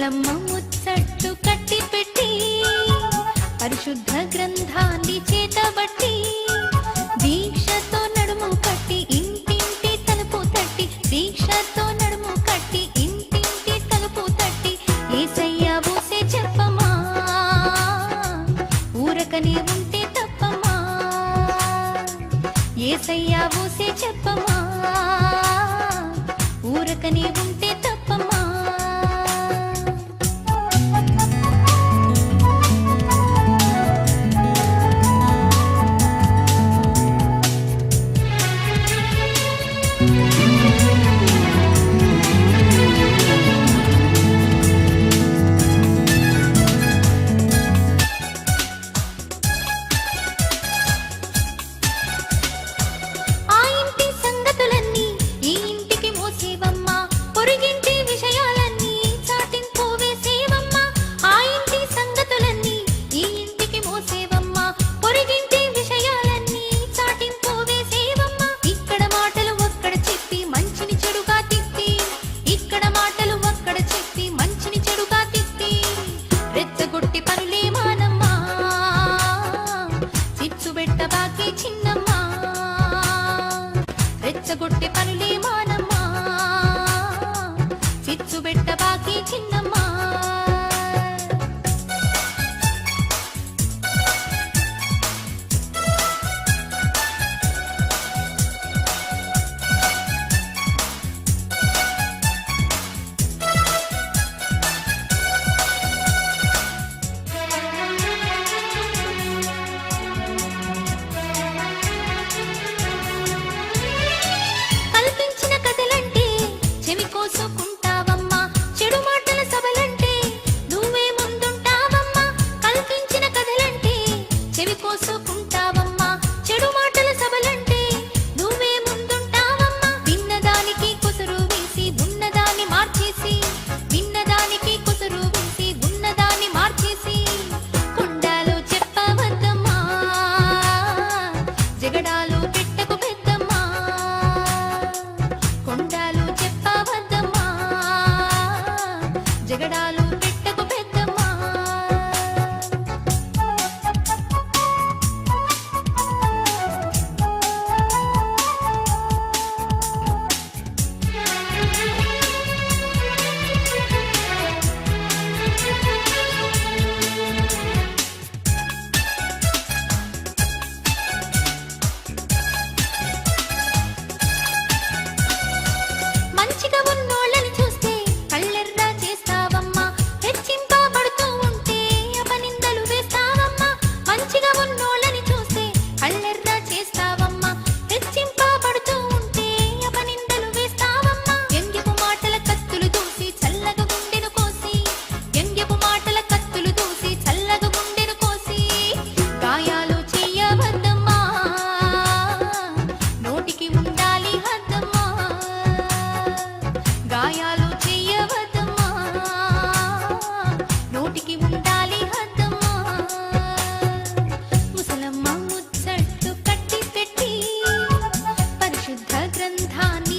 ముసలమ్మ ముచ్చట్టు కట్టి పెట్టి పరిశుద్ధ గ్రంథాన్ని చేతబట్టి దీక్షతో నడుము కట్టి ఇంటింటి తలుపు తట్టి దీక్షతో నడుము కట్టి ఇంటింటి తలుపు తట్టి యేసయ్య ఊసే చెప్పమా ఊరకనే ఉంటే తప్పమా యేసయ్య ఊసే చెప్పమా ఊరకనే ఉంటే తప్పమా రెచ్చగొట్టే పనులే మానమ్మా చిచ్చు పెట్ట బాకీ చిన్నమ్మా జగడాలు పెట్టకు పెద్దమ్మా కొండాలు చెప్పవద్దమ్మా జగడాలు పెట్టకు పెద్దమ్మా గాయాలు చెయ్యవద్దమ్మా నోటికి ఉండాలి హద్దమ్మా ముసలమ్మ ముచ్చట్టు కట్టి పెట్టి పరిశుద్ధ గ్రంథాన్ని